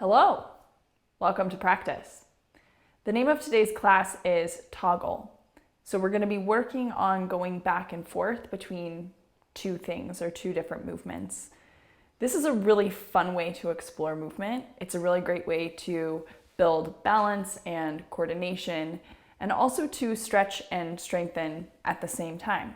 Hello, welcome to practice. The name of today's class is Toggle. So we're going to be working on going back and forth between two things or two different movements. This is a really fun way to explore movement. It's a really great way to build balance and coordination and also to stretch and strengthen at the same time.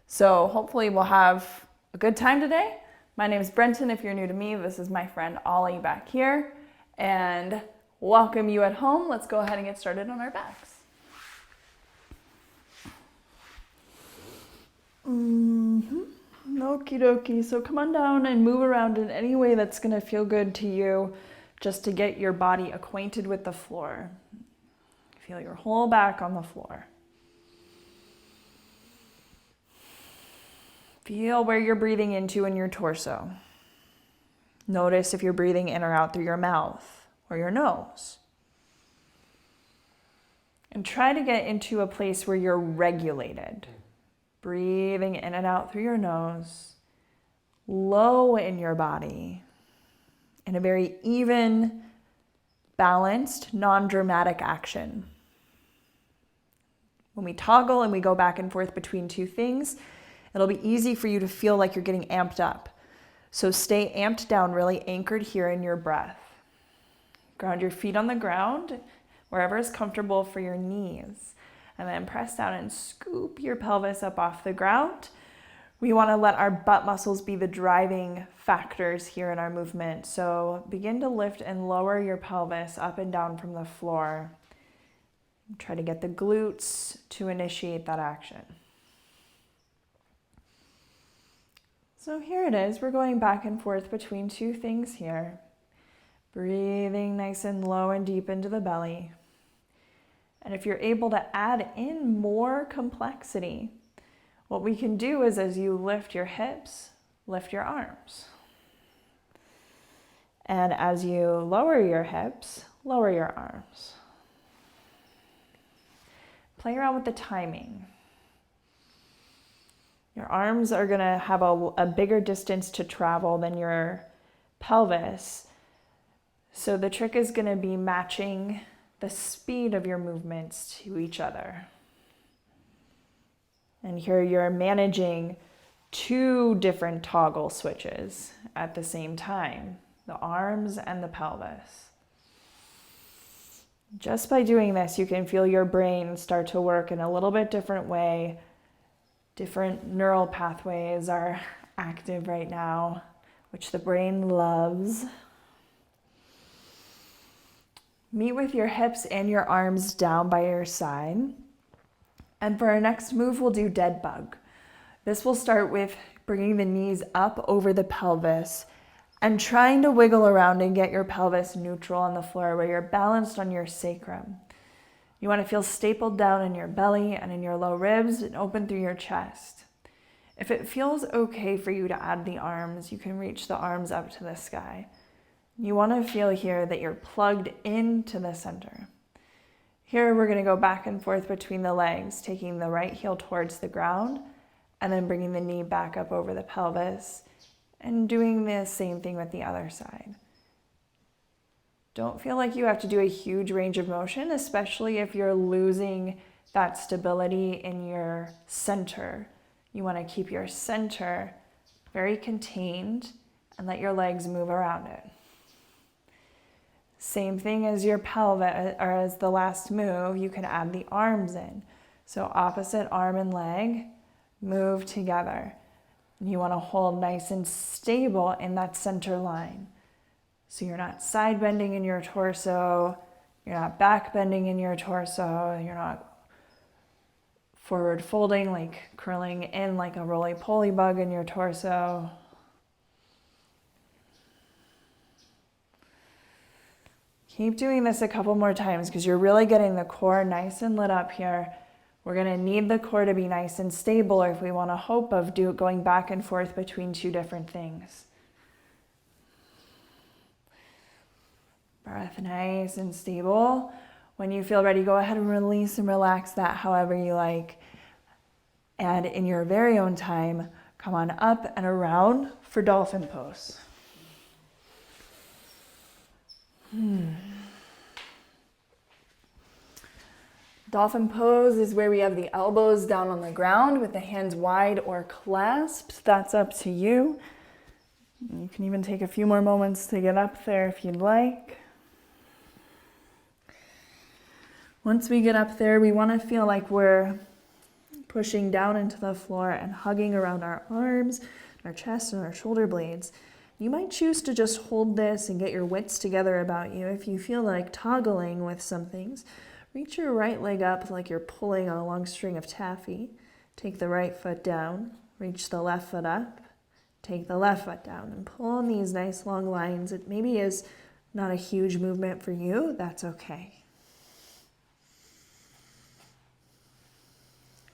So hopefully we'll have a good time today. My name is Brenton. If you're new to me, this is my friend Ollie back here. And welcome you at home. Let's go ahead and get started on our backs. Okie dokie. So come on down and move around in any way that's going to feel good to you, just to get your body acquainted with the floor. Feel your whole back on the floor. Feel where you're breathing into in your torso. Notice if you're breathing in or out through your mouth or your nose. And try to get into a place where you're regulated. Breathing in and out through your nose, low in your body, in a very even, balanced, non-dramatic action. When we toggle and we go back and forth between two things, it'll be easy for you to feel like you're getting amped up. So stay amped down, really anchored here in your breath. Ground your feet on the ground, wherever is comfortable for your knees. And then press down and scoop your pelvis up off the ground. We want to let our butt muscles be the driving factors here in our movement. So begin to lift and lower your pelvis up and down from the floor. Try to get the glutes to initiate that action. So here it is, we're going back and forth between two things here. Breathing nice and low and deep into the belly. And if you're able to add in more complexity, what we can do is as you lift your hips, lift your arms. And as you lower your hips, lower your arms. Play around with the timing. Your arms are going to have a bigger distance to travel than your pelvis. So the trick is going to be matching the speed of your movements to each other. And here you're managing two different toggle switches at the same time, the arms and the pelvis. Just by doing this, you can feel your brain start to work in a little bit different way. Different neural pathways are active right now, which the brain loves. Meet with your hips and your arms down by your side. And for our next move, we'll do dead bug. This will start with bringing the knees up over the pelvis and trying to wiggle around and get your pelvis neutral on the floor where you're balanced on your sacrum. You want to feel stapled down in your belly and in your low ribs and open through your chest. If it feels okay for you to add the arms, you can reach the arms up to the sky. You want to feel here that you're plugged into the center. Here we're going to go back and forth between the legs, taking the right heel towards the ground and then bringing the knee back up over the pelvis and doing the same thing with the other side. Don't feel like you have to do a huge range of motion, especially if you're losing that stability in your center. You want to keep your center very contained and let your legs move around it. Same thing as your pelvis, or as the last move, you can add the arms in. So opposite arm and leg move together. And you want to hold nice and stable in that center line. So you're not side bending in your torso, you're not back bending in your torso, you're not forward folding, like curling in like a roly-poly bug in your torso. Keep doing this a couple more times because you're really getting the core nice and lit up here. We're going to need the core to be nice and stable if we want a hope of going back and forth between two different things. Breath nice and stable. When you feel ready, go ahead and release and relax that however you like. And in your very own time, come on up and around for Dolphin Pose. Dolphin Pose is where we have the elbows down on the ground with the hands wide or clasped. That's up to you. You can even take a few more moments to get up there if you'd like. Once we get up there, we want to feel like we're pushing down into the floor and hugging around our arms, our chest, and our shoulder blades. You might choose to just hold this and get your wits together about you. If you feel like toggling with some things, reach your right leg up like you're pulling on a long string of taffy. Take the right foot down, reach the left foot up, take the left foot down, and pull on these nice long lines. It maybe is not a huge movement for you, that's okay.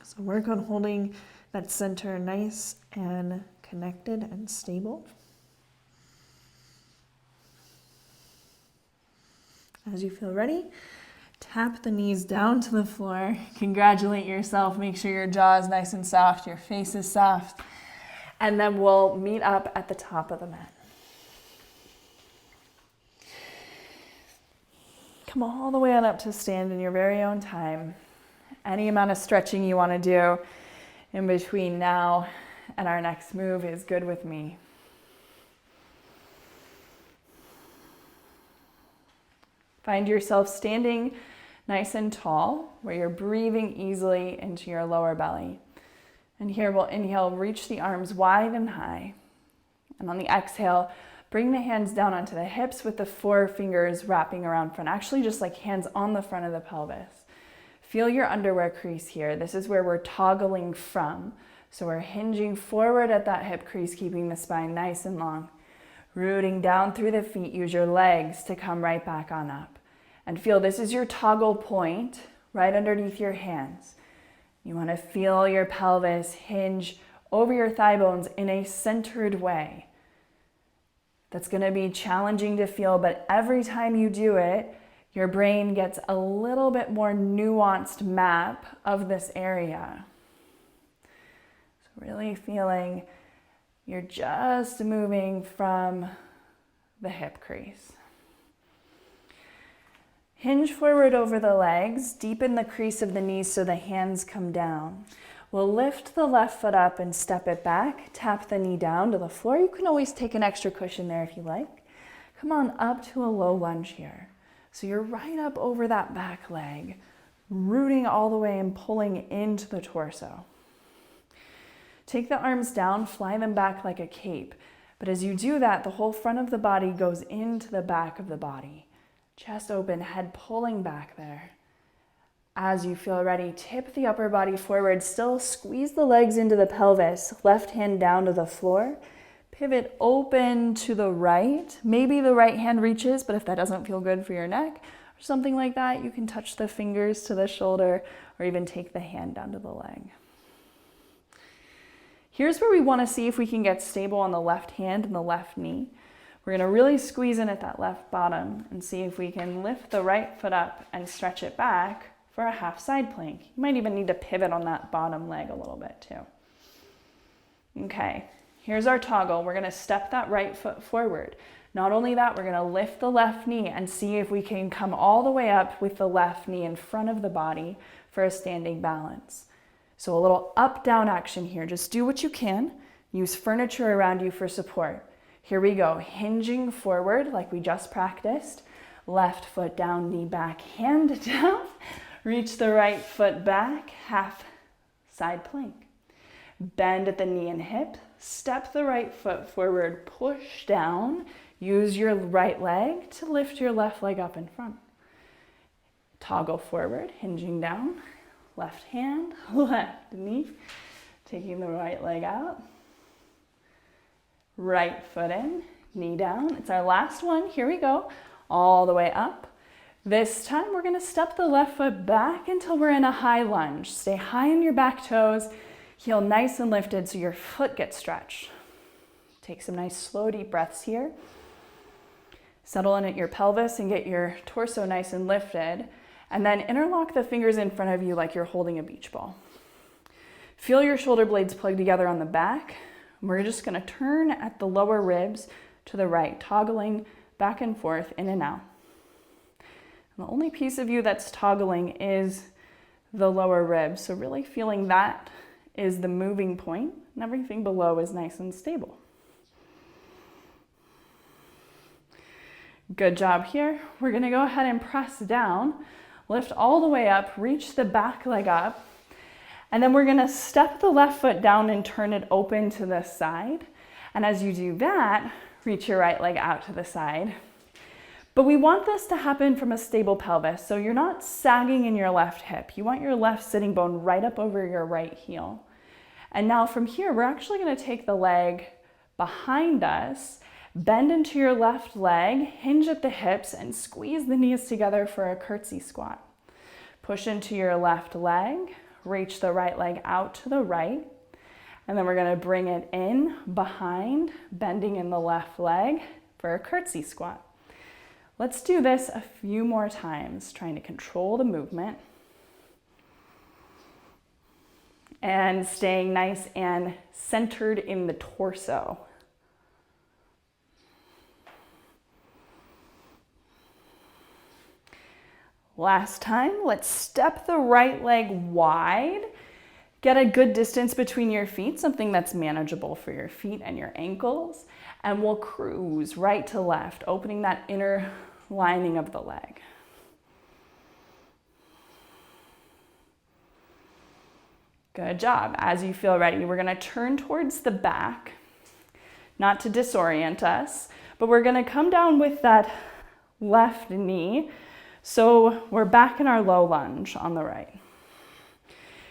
So work on holding that center nice and connected and stable. As you feel ready, tap the knees down to the floor. Congratulate yourself. Make sure your jaw is nice and soft, your face is soft. And then we'll meet up at the top of the mat. Come all the way on up to stand in your very own time. Any amount of stretching you want to do in between now and our next move is good with me. Find yourself standing nice and tall, where you're breathing easily into your lower belly. And here we'll inhale, reach the arms wide and high. And on the exhale, bring the hands down onto the hips with the 4 fingers wrapping around front, actually just like hands on the front of the pelvis. Feel your underwear crease here. This is where we're toggling from. So we're hinging forward at that hip crease, keeping the spine nice and long. Rooting down through the feet, use your legs to come right back on up. And feel this is your toggle point right underneath your hands. You want to feel your pelvis hinge over your thigh bones in a centered way. That's going to be challenging to feel, but every time you do it, your brain gets a little bit more nuanced map of this area. So really feeling you're just moving from the hip crease. Hinge forward over the legs, deepen the crease of the knees so the hands come down. We'll lift the left foot up and step it back, tap the knee down to the floor. You can always take an extra cushion there if you like. Come on up to a low lunge here. So you're right up over that back leg, rooting all the way and pulling into the torso. Take the arms down, fly them back like a cape. But as you do that, the whole front of the body goes into the back of the body. Chest open, head pulling back there. As you feel ready, tip the upper body forward, still squeeze the legs into the pelvis, left hand down to the floor. Pivot open to the right. Maybe the right hand reaches, but if that doesn't feel good for your neck or something like that, you can touch the fingers to the shoulder or even take the hand down to the leg. Here's where we want to see if we can get stable on the left hand and the left knee. We're going to really squeeze in at that left bottom and see if we can lift the right foot up and stretch it back for a half side plank. You might even need to pivot on that bottom leg a little bit too. Okay, here's our toggle. We're going to step that right foot forward. Not only that, we're going to lift the left knee and see if we can come all the way up with the left knee in front of the body for a standing balance. So a little up-down action here. Just do what you can. Use furniture around you for support. Here we go. Hinging forward like we just practiced. Left foot down, knee back, hand down. Reach the right foot back, half side plank. Bend at the knee and hip. Step the right foot forward, push down. Use your right leg to lift your left leg up in front. Toggle forward, hinging down. Left hand, left knee, taking the right leg out. Right foot in, knee down. It's our last one. Here we go. All the way up. This time we're going to step the left foot back until we're in a high lunge. Stay high on your back toes. Heel nice and lifted so your foot gets stretched. Take some nice slow deep breaths here. Settle in at your pelvis and get your torso nice and lifted. And then interlock the fingers in front of you like you're holding a beach ball. Feel your shoulder blades plug together on the back. We're just going to turn at the lower ribs to the right, toggling back and forth, in and out. And the only piece of you that's toggling is the lower ribs. So really feeling that is the moving point, and everything below is nice and stable. Good job here. We're gonna go ahead and press down, lift all the way up, reach the back leg up, and then we're gonna step the left foot down and turn it open to the side. And as you do that, reach your right leg out to the side. But we want this to happen from a stable pelvis, so you're not sagging in your left hip. You want your left sitting bone right up over your right heel. And now from here, we're actually gonna take the leg behind us, bend into your left leg, hinge at the hips, and squeeze the knees together for a curtsy squat. Push into your left leg, reach the right leg out to the right, and then we're gonna bring it in behind, bending in the left leg for a curtsy squat. Let's do this a few more times, trying to control the movement and staying nice and centered in the torso. Last time, let's step the right leg wide. Get a good distance between your feet, something that's manageable for your feet and your ankles. And we'll cruise right to left, opening that inner lining of the leg. Good job. As you feel ready, we're gonna turn towards the back, not to disorient us, but we're gonna come down with that left knee. So we're back in our low lunge on the right.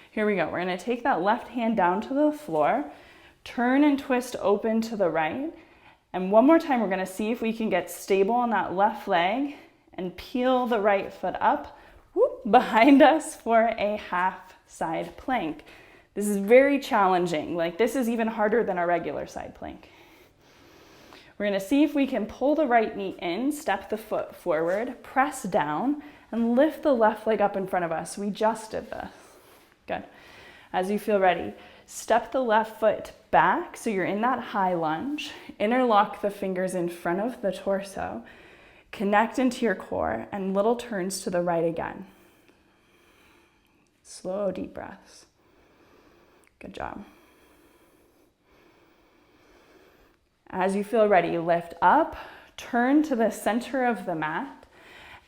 Here we go. We're gonna take that left hand down to the floor, turn and twist open to the right. And one more time, we're gonna see if we can get stable on that left leg and peel the right foot up behind us for a half side plank. This is very challenging. Like, this is even harder than a regular side plank. We're gonna see if we can pull the right knee in, step the foot forward, press down, and lift the left leg up in front of us. We just did this. Good. As you feel ready, step the left foot back so you're in that high lunge. Interlock the fingers in front of the torso. Connect into your core and little turns to the right again. Slow, deep breaths. Good job. As you feel ready, lift up, turn to the center of the mat,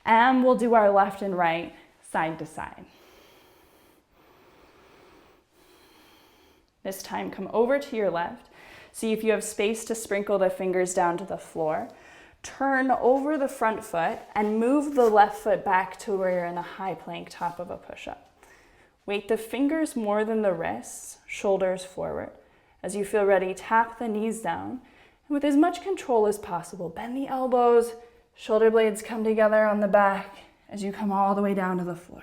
and we'll do our left and right side to side. This time, come over to your left. See if you have space to sprinkle the fingers down to the floor. Turn over the front foot and move the left foot back to where you're in a high plank, top of a push-up. Weight the fingers more than the wrists, shoulders forward. As you feel ready, tap the knees down. And with as much control as possible, bend the elbows, shoulder blades come together on the back as you come all the way down to the floor.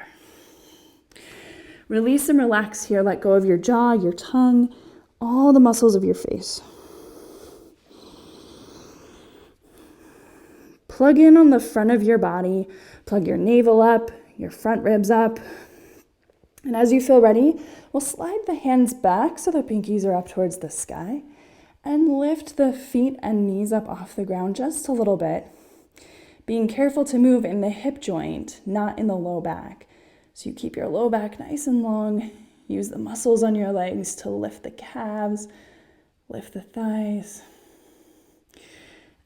Release and relax here. Let go of your jaw, your tongue, all the muscles of your face. Plug in on the front of your body. Plug your navel up, your front ribs up. And as you feel ready, we'll slide the hands back so the pinkies are up towards the sky. And lift the feet and knees up off the ground just a little bit. Being careful to move in the hip joint, not in the low back. So you keep your low back nice and long. Use the muscles on your legs to lift the calves, lift the thighs.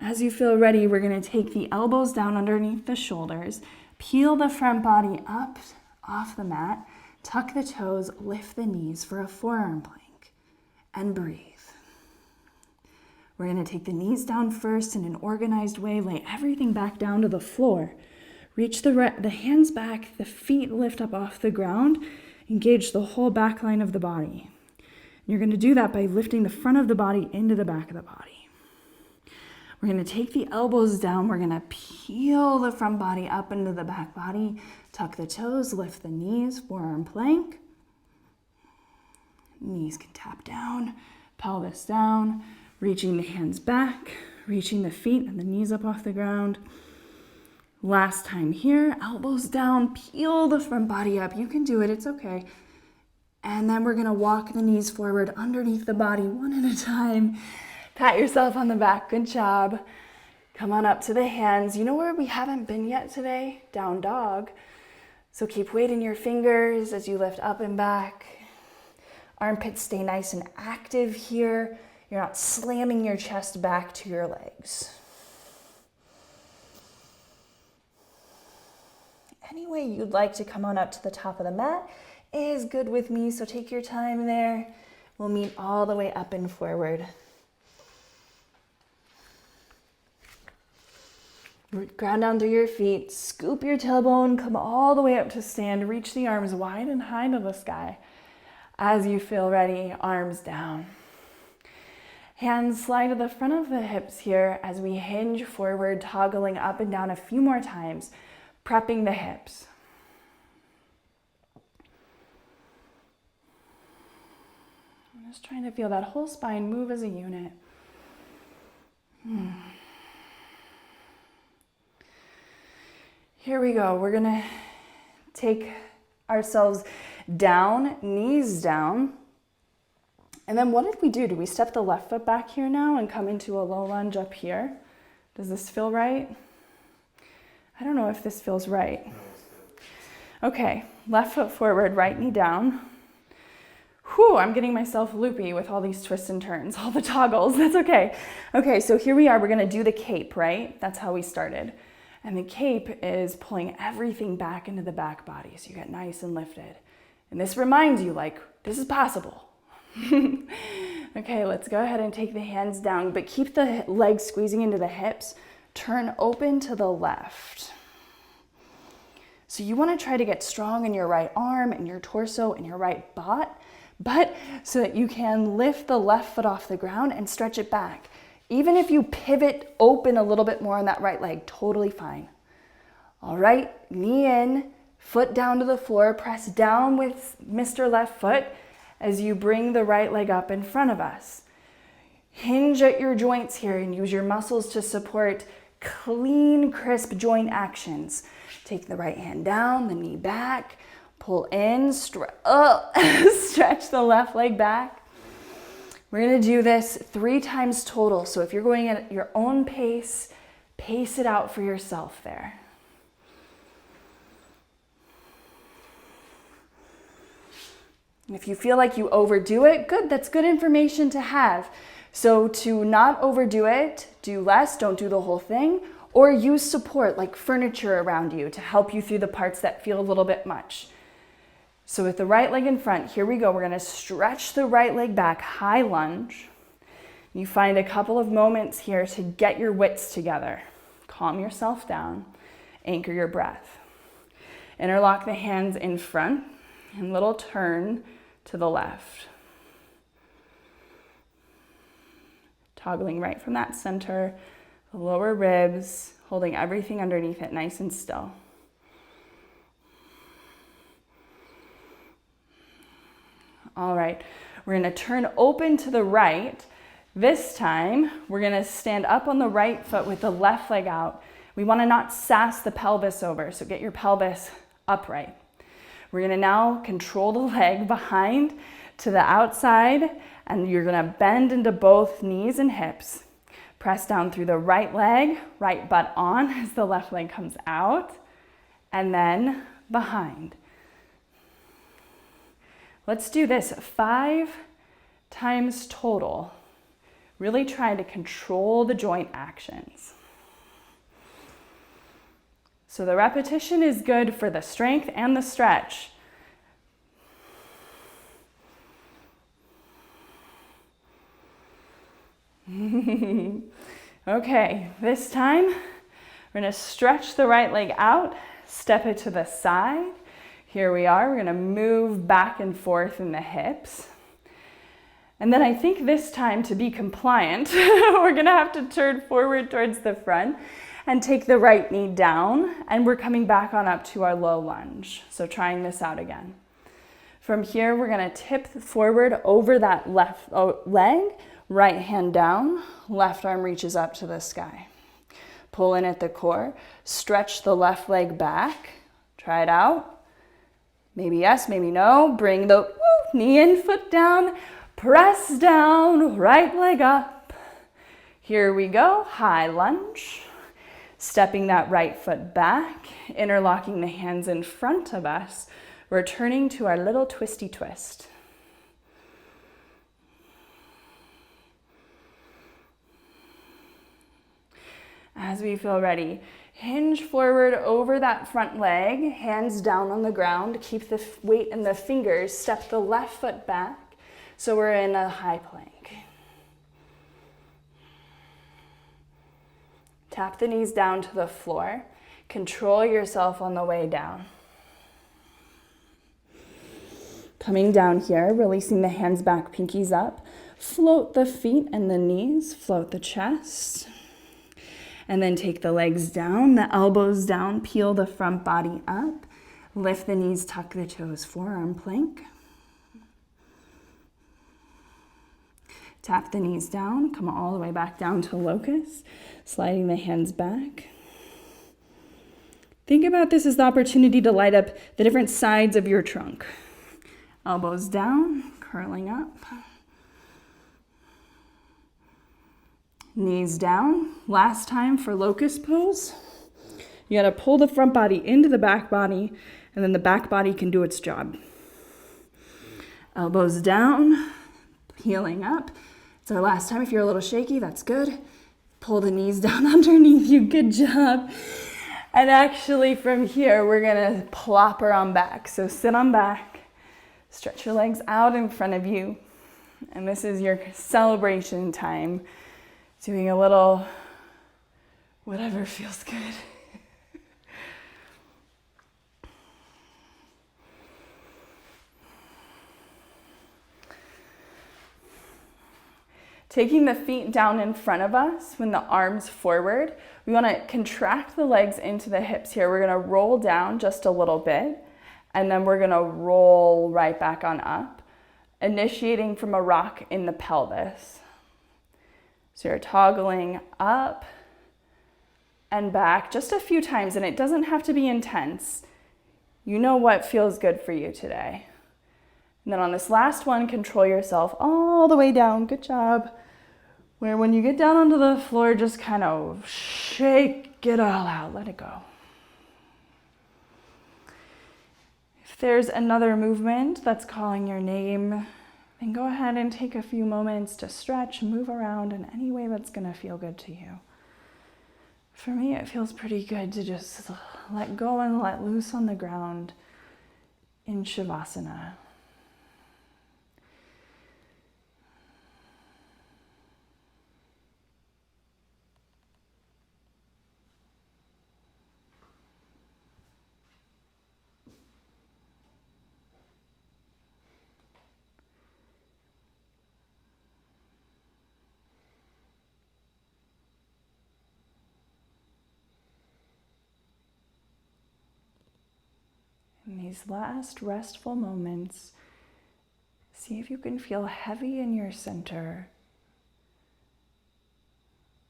As you feel ready, we're gonna take the elbows down underneath the shoulders, peel the front body up off the mat, tuck the toes, lift the knees for a forearm plank, and breathe. We're gonna take the knees down first in an organized way, lay everything back down to the floor. Reach the hands back, the feet lift up off the ground, engage the whole back line of the body. You're gonna do that by lifting the front of the body into the back of the body. We're gonna take the elbows down, we're gonna peel the front body up into the back body, tuck the toes, lift the knees, forearm plank. Knees can tap down, pelvis down, reaching the hands back, reaching the feet and the knees up off the ground. Last time here, elbows down, peel the front body up. You can do it, it's okay. And then we're gonna walk the knees forward underneath the body one at a time. Pat yourself on the back, good job. Come on up to the hands. You know where we haven't been yet today? Down dog. So keep weight in your fingers as you lift up and back. Armpits stay nice and active here. You're not slamming your chest back to your legs. Any way you'd like to come on up to the top of the mat is good with me, so take your time there. We'll meet all the way up and forward. Ground down through your feet, scoop your tailbone, come all the way up to stand, reach the arms wide and high to the sky. As you feel ready, arms down. Hands slide to the front of the hips here as we hinge forward, toggling up and down a few more times, prepping the hips. I'm just trying to feel that whole spine move as a unit. Here we go. We're gonna take ourselves down, knees down. And then what did we do? Do we step the left foot back here now and come into a low lunge up here? Does this feel right? I don't know if this feels right. Okay, left foot forward, right knee down. Whew, I'm getting myself loopy with all these twists and turns, all the toggles, that's okay. Okay, so here we are, we're gonna do the cape, right? That's how we started. And the cape is pulling everything back into the back body so you get nice and lifted. And this reminds you, like, this is possible. Okay, let's go ahead and take the hands down, but keep the legs squeezing into the hips. Turn open to the left. So you want to try to get strong in your right arm and your torso and your right butt so that you can lift the left foot off the ground and stretch it back. Even if you pivot open a little bit more on that right leg, totally fine. All right, knee in, foot down to the floor, press down with Mr. Left Foot as you bring the right leg up in front of us. Hinge at your joints here and use your muscles to support clean, crisp joint actions. Take the right hand down, the knee back, pull in, stretch the left leg back. We're gonna do this 3 times total. So if you're going at your own pace, pace it out for yourself there. And if you feel like you overdo it, good, that's good information to have. So to not overdo it, do less, don't do the whole thing, or use support like furniture around you to help you through the parts that feel a little bit much. So with the right leg in front, here we go. We're gonna stretch the right leg back, high lunge. You find a couple of moments here to get your wits together. Calm yourself down, anchor your breath. Interlock the hands in front and little turn to the left. Toggling right from that center, the lower ribs, holding everything underneath it nice and still. All right, we're gonna turn open to the right. This time, we're gonna stand up on the right foot with the left leg out. We wanna not sass the pelvis over, so get your pelvis upright. We're gonna now control the leg behind to the outside, and you're gonna bend into both knees and hips. Press down through the right leg, right butt on as the left leg comes out, and then behind. Let's do this 5 times total. Really try to control the joint actions. So the repetition is good for the strength and the stretch. Okay, this time we're gonna stretch the right leg out, step it to the side. Here we are, we're gonna move back and forth in the hips. And then I think this time, to be compliant, we're gonna have to turn forward towards the front and take the right knee down, and we're coming back on up to our low lunge. So trying this out again. From here, we're gonna tip forward over that left leg, right hand down, left arm reaches up to the sky. Pull in at the core, stretch the left leg back, try it out. Maybe yes, maybe no. Bring the knee in, foot down, press down, right leg up. Here we go, high lunge. Stepping that right foot back, interlocking the hands in front of us, returning to our little twisty twist. As we feel ready, hinge forward over that front leg, hands down on the ground, keep the weight in the fingers, step the left foot back, so we're in a high plank. Tap the knees down to the floor, control yourself on the way down. Coming down here, releasing the hands back, pinkies up, float the feet and the knees, float the chest. And then take the legs down, the elbows down, peel the front body up, lift the knees, tuck the toes, forearm plank. Tap the knees down, come all the way back down to locust, sliding the hands back. Think about this as the opportunity to light up the different sides of your trunk. Elbows down, curling up. Knees down. Last time for locust pose. You gotta pull the front body into the back body, and then the back body can do its job. Elbows down, peeling up. It's our last time. If you're a little shaky, that's good. Pull the knees down underneath you, good job. And actually from here, we're gonna plop her on back. So sit on back, stretch your legs out in front of you. And this is your celebration time. Doing a little whatever feels good. Taking the feet down in front of us, when the arms forward, we want to contract the legs into the hips here. We're going to roll down just a little bit, and then we're going to roll right back on up, initiating from a rock in the pelvis. So you're toggling up and back just a few times, and it doesn't have to be intense. You know what feels good for you today. And then on this last one, control yourself all the way down. Good job. Where when you get down onto the floor, just kind of shake it all out. Let it go. If there's another movement that's calling your name, then go ahead and take a few moments to stretch, move around in any way that's going to feel good to you. For me, it feels pretty good to just let go and let loose on the ground in Shavasana. In these last restful moments, see if you can feel heavy in your center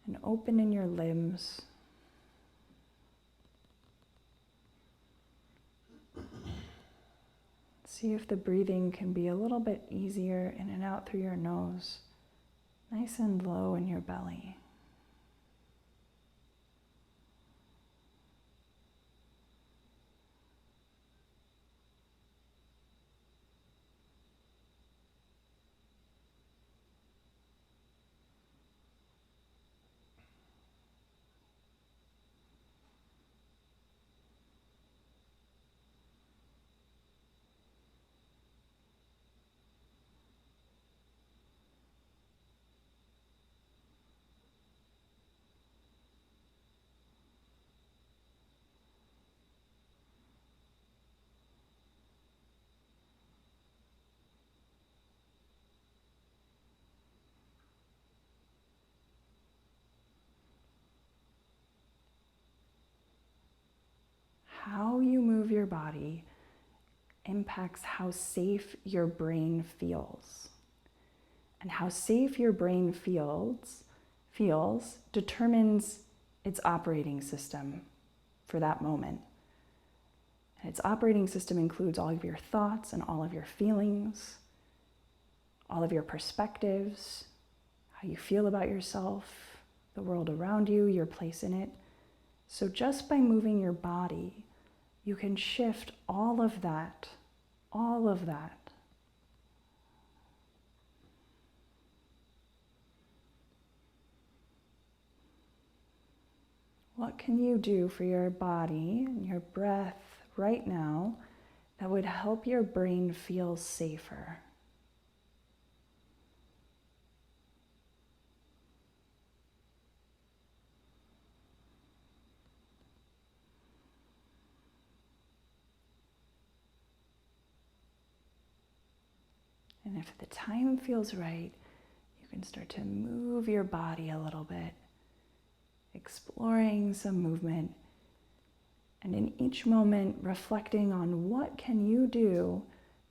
and open in your limbs. See if the breathing can be a little bit easier in and out through your nose, nice and low in your belly. How you move your body impacts how safe your brain feels. And how safe your brain feels determines its operating system for that moment. And its operating system includes all of your thoughts and all of your feelings, all of your perspectives, how you feel about yourself, the world around you, your place in it, So just by moving your body, you can shift all of that, all of that. What can you do for your body and your breath right now that would help your brain feel safer? And if the time feels right, you can start to move your body a little bit, exploring some movement, and in each moment reflecting on what can you do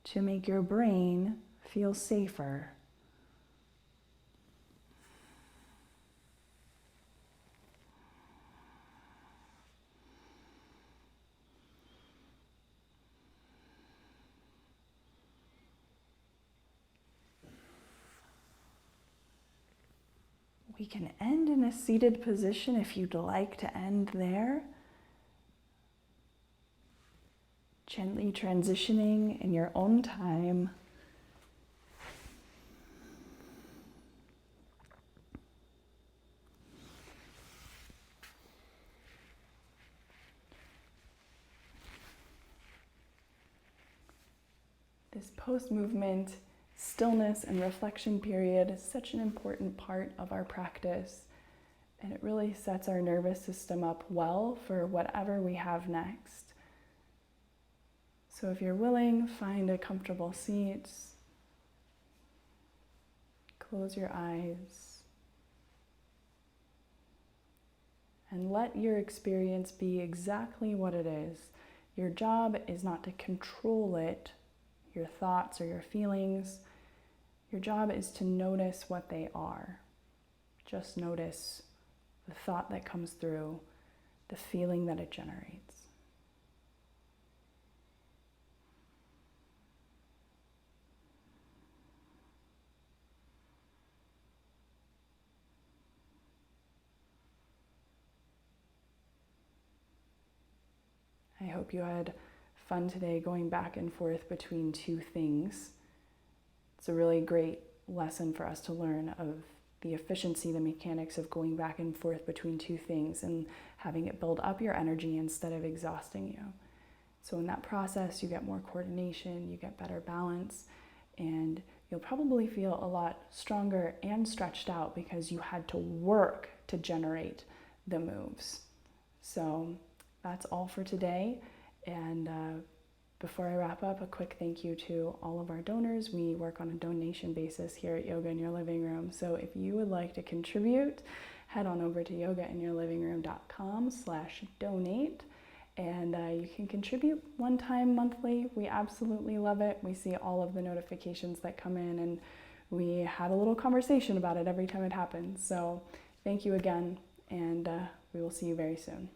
to make your brain feel safer. We can end in a seated position if you'd like to end there. Gently transitioning in your own time. This post-movement stillness and reflection period is such an important part of our practice, and it really sets our nervous system up well for whatever we have next. So if you're willing, find a comfortable seat, close your eyes, and let your experience be exactly what it is. Your job is not to control it, your thoughts or your feelings. Your job is to notice what they are. Just notice the thought that comes through, the feeling that it generates. I hope you had fun today going back and forth between two things. It's a really great lesson for us to learn of the efficiency, the mechanics of going back and forth between two things and having it build up your energy instead of exhausting you. So in that process, you get more coordination, you get better balance, and you'll probably feel a lot stronger and stretched out because you had to work to generate the moves. So that's all for today. And before I wrap up, a quick thank you to all of our donors. We work on a donation basis here at Yoga in Your Living Room. So if you would like to contribute, head on over to yogainyourlivingroom.com/donate. And you can contribute one time monthly. We absolutely love it. We see all of the notifications that come in, and we have a little conversation about it every time it happens. So thank you again, and we will see you very soon.